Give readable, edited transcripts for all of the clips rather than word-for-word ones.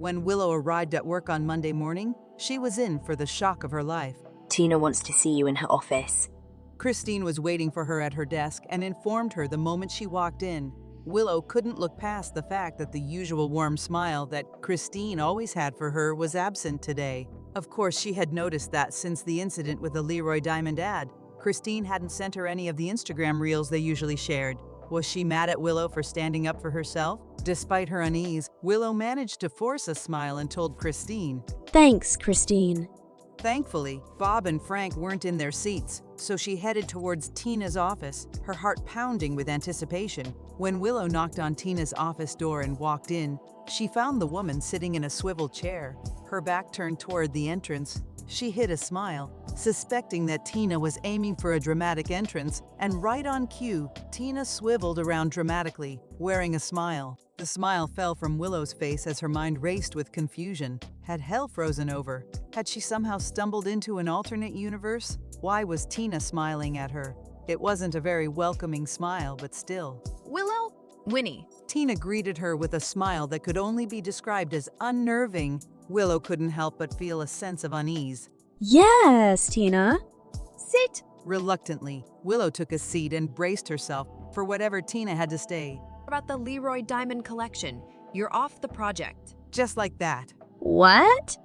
When Willow arrived at work on Monday morning, she was in for the shock of her life. Tina wants to see you in her office. Christine was waiting for her at her desk and informed her the moment she walked in. Willow couldn't look past the fact that the usual warm smile that Christine always had for her was absent today. Of course, she had noticed that since the incident with the Leroy Diamond ad. Christine hadn't sent her any of the Instagram reels they usually shared. Was she mad at Willow for standing up for herself? Despite her unease, Willow managed to force a smile and told Christine, "Thanks, Christine." Thankfully, Bob and Frank weren't in their seats, so she headed towards Tina's office, her heart pounding with anticipation. When Willow knocked on Tina's office door and walked in, she found the woman sitting in a swivel chair, her back turned toward the entrance. She hid a smile, suspecting that Tina was aiming for a dramatic entrance, and right on cue, Tina swiveled around dramatically, wearing a smile. The smile fell from Willow's face as her mind raced with confusion. Had hell frozen over? Had she somehow stumbled into an alternate universe? Why was Tina smiling at her? It wasn't a very welcoming smile, but still. Willow? Winnie. Tina greeted her with a smile that could only be described as unnerving. Willow couldn't help but feel a sense of unease. Yes, Tina. Sit. Reluctantly, Willow took a seat and braced herself for whatever Tina had to say. About the Leroy Diamond collection. You're off the project. Just like that. What?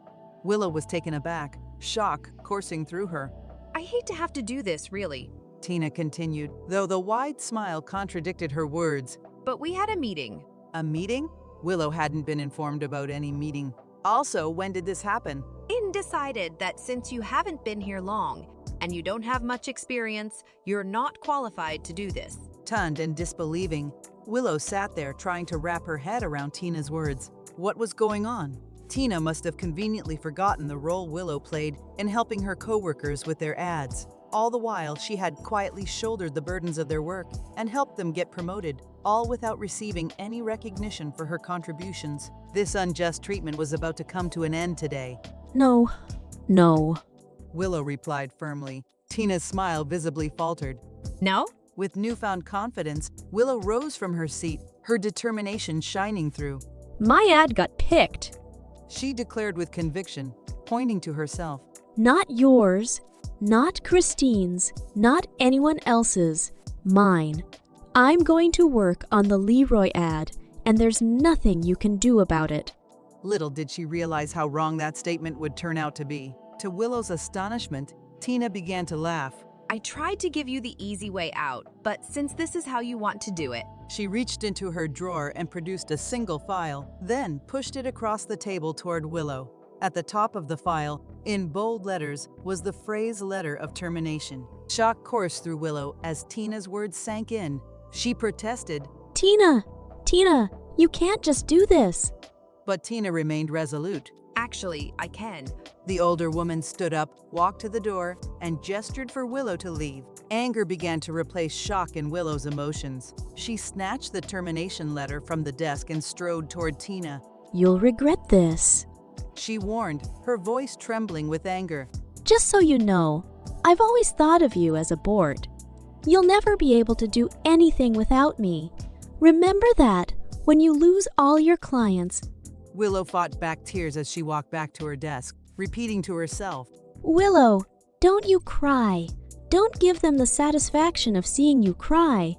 Willow was taken aback, shock coursing through her. I hate to have to do this, really. Tina continued, though the wide smile contradicted her words. But we had a meeting. A meeting? Willow hadn't been informed about any meeting. Also, when did this happen? And decided that since you haven't been here long and you don't have much experience, you're not qualified to do this. Stunned and disbelieving, Willow sat there trying to wrap her head around Tina's words. What was going on? Tina must have conveniently forgotten the role Willow played in helping her coworkers with their ads. All the while, she had quietly shouldered the burdens of their work and helped them get promoted, all without receiving any recognition for her contributions. This unjust treatment was about to come to an end today. No. Willow replied firmly. Tina's smile visibly faltered. No? With newfound confidence, Willow rose from her seat, her determination shining through. My ad got picked. She declared with conviction, pointing to herself. Not yours, not Christine's, not anyone else's. Mine. I'm going to work on the Leroy ad, and there's nothing you can do about it. Little did she realize how wrong that statement would turn out to be. To Willow's astonishment, Tina began to laugh. I tried to give you the easy way out, but since this is how you want to do it. She reached into her drawer and produced a single file, then pushed it across the table toward Willow. At the top of the file, in bold letters, was the phrase letter of termination. Shock coursed through Willow as Tina's words sank in. She protested. Tina, you can't just do this. But Tina remained resolute. Actually, I can. The older woman stood up, walked to the door, and gestured for Willow to leave. Anger began to replace shock in Willow's emotions. She snatched the termination letter from the desk and strode toward Tina. You'll regret this. She warned, her voice trembling with anger. Just so you know, I've always thought of you as a board. You'll never be able to do anything without me. Remember that when you lose all your clients. Willow fought back tears as she walked back to her desk, repeating to herself. Willow, don't you cry. Don't give them the satisfaction of seeing you cry.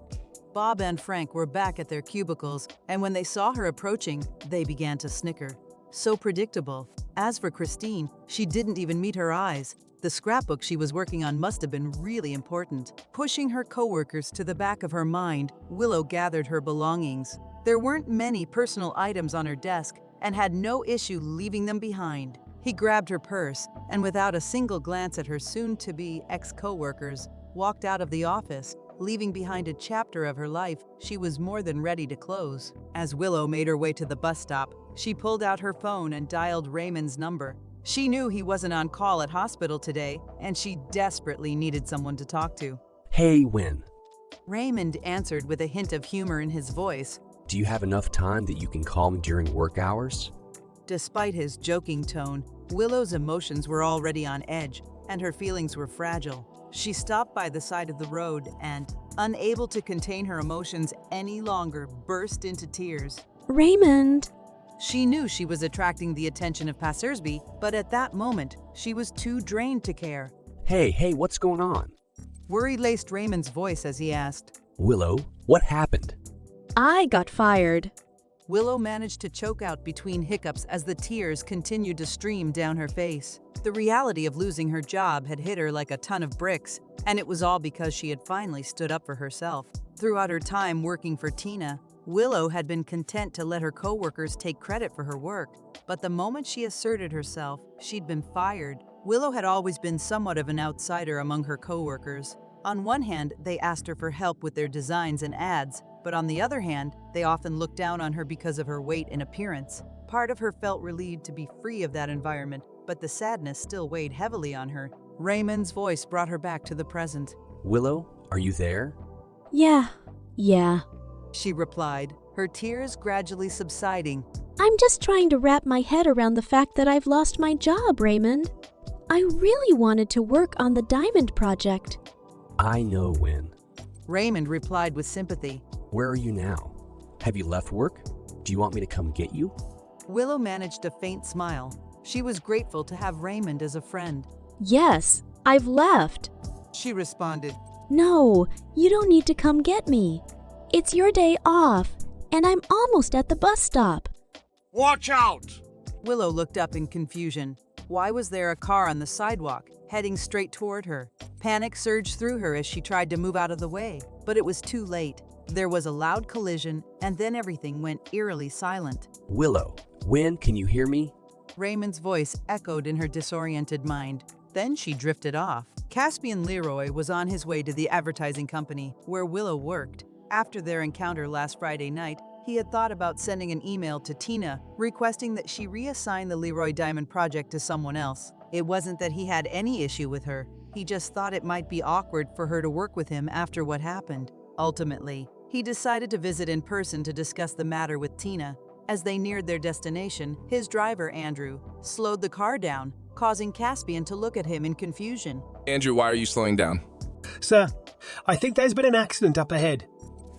Bob and Frank were back at their cubicles, and when they saw her approaching, they began to snicker. So predictable. As for Christine, she didn't even meet her eyes. The scrapbook she was working on must have been really important. Pushing her coworkers to the back of her mind, Willow gathered her belongings. There weren't many personal items on her desk, and had no issue leaving them behind. He grabbed her purse, and without a single glance at her soon-to-be ex-coworkers, walked out of the office, leaving behind a chapter of her life she was more than ready to close. As Willow made her way to the bus stop, she pulled out her phone and dialed Raymond's number. She knew he wasn't on call at hospital today, and she desperately needed someone to talk to. Hey, Win. Raymond answered with a hint of humor in his voice. Do you have enough time that you can call me during work hours? Despite his joking tone, Willow's emotions were already on edge, and her feelings were fragile. She stopped by the side of the road and, unable to contain her emotions any longer, burst into tears. Raymond. She knew she was attracting the attention of passersby, but at that moment, she was too drained to care. Hey, what's going on? Worry-laced Raymond's voice as he asked. Willow, what happened? I got fired. Willow managed to choke out between hiccups as the tears continued to stream down her face. The reality of losing her job had hit her like a ton of bricks, and it was all because she had finally stood up for herself. Throughout her time working for Tina, Willow had been content to let her coworkers take credit for her work, but the moment she asserted herself, she'd been fired. Willow had always been somewhat of an outsider among her coworkers. On one hand, they asked her for help with their designs and ads, but on the other hand, they often looked down on her because of her weight and appearance. Part of her felt relieved to be free of that environment, but the sadness still weighed heavily on her. Raymond's voice brought her back to the present. Willow, are you there? Yeah, She replied, her tears gradually subsiding. I'm just trying to wrap my head around the fact that I've lost my job, Raymond. I really wanted to work on the diamond project. I know when. Raymond replied with sympathy. Where are you now? Have you left work? Do you want me to come get you? Willow managed a faint smile. She was grateful to have Raymond as a friend. Yes, I've left. She responded. No, you don't need to come get me. It's your day off, and I'm almost at the bus stop. Watch out! Willow looked up in confusion. Why was there a car on the sidewalk, heading straight toward her? Panic surged through her as she tried to move out of the way, but it was too late. There was a loud collision, and then everything went eerily silent. Willow, when can you hear me? Raymond's voice echoed in her disoriented mind. Then she drifted off. Caspian Leroy was on his way to the advertising company where Willow worked. After their encounter last Friday night, he had thought about sending an email to Tina requesting that she reassign the Leroy Diamond project to someone else. It wasn't that he had any issue with her. He just thought it might be awkward for her to work with him after what happened. Ultimately, he decided to visit in person to discuss the matter with Tina. As they neared their destination, his driver, Andrew, slowed the car down, causing Caspian to look at him in confusion. Andrew, why are you slowing down? Sir, I think there's been an accident up ahead.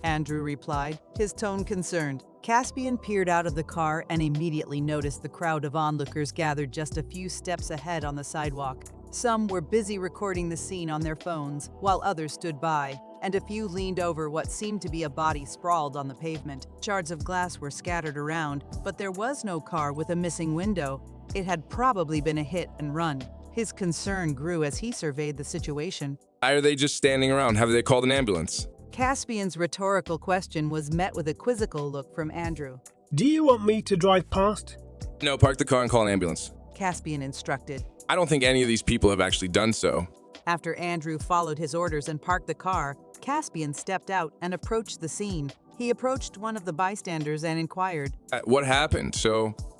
Andrew replied, his tone concerned. Caspian peered out of the car and immediately noticed the crowd of onlookers gathered just a few steps ahead on the sidewalk. Some were busy recording the scene on their phones, while others stood by, and a few leaned over what seemed to be a body sprawled on the pavement. Shards of glass were scattered around, but there was no car with a missing window. It had probably been a hit and run. His concern grew as he surveyed the situation. Why are they just standing around? Have they called an ambulance? Caspian's rhetorical question was met with a quizzical look from Andrew. Do you want me to drive past? No, park the car and call an ambulance. Caspian instructed. I don't think any of these people have actually done so. After Andrew followed his orders and parked the car, Caspian stepped out and approached the scene. He approached one of the bystanders and inquired. What happened?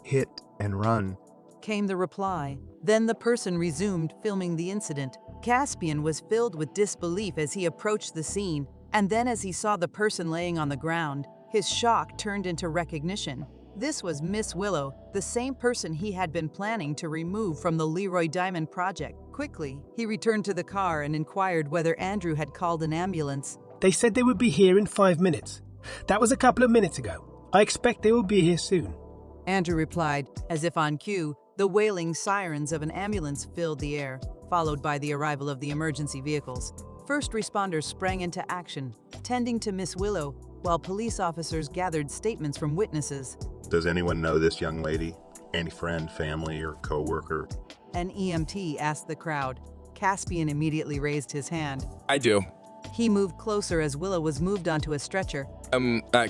Hit and run. Came the reply. Then the person resumed filming the incident. Caspian was filled with disbelief as he approached the scene, and then as he saw the person laying on the ground, his shock turned into recognition. This was Miss Willow, the same person he had been planning to remove from the Leroy Diamond project. Quickly, he returned to the car and inquired whether Andrew had called an ambulance. They said they would be here in 5 minutes. That was a couple of minutes ago. I expect they will be here soon. Andrew replied, as if on cue. The wailing sirens of an ambulance filled the air, followed by the arrival of the emergency vehicles. First responders sprang into action, tending to Miss Willow, while police officers gathered statements from witnesses. Does anyone know this young lady? Any friend, family, or co-worker? An EMT asked the crowd. Caspian immediately raised his hand. I do. He moved closer as Willow was moved onto a stretcher.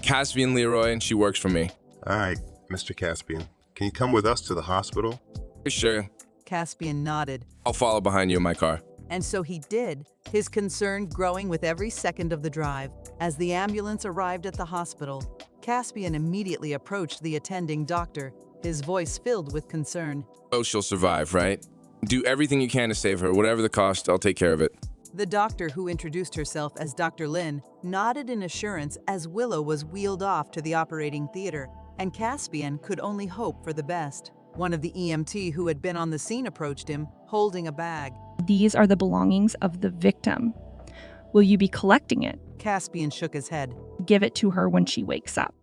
Caspian Leroy, and she works for me. All right, Mr. Caspian. Can you come with us to the hospital? Sure. Caspian nodded. I'll follow behind you in my car. And so he did, his concern growing with every second of the drive. As the ambulance arrived at the hospital, Caspian immediately approached the attending doctor, his voice filled with concern. Oh, she'll survive, right? Do everything you can to save her. Whatever the cost, I'll take care of it. The doctor, who introduced herself as Dr. Lin, nodded in assurance as Willow was wheeled off to the operating theater, and Caspian could only hope for the best. One of the EMT who had been on the scene approached him, holding a bag. These are the belongings of the victim. Will you be collecting it? Caspian shook his head. Give it to her when she wakes up.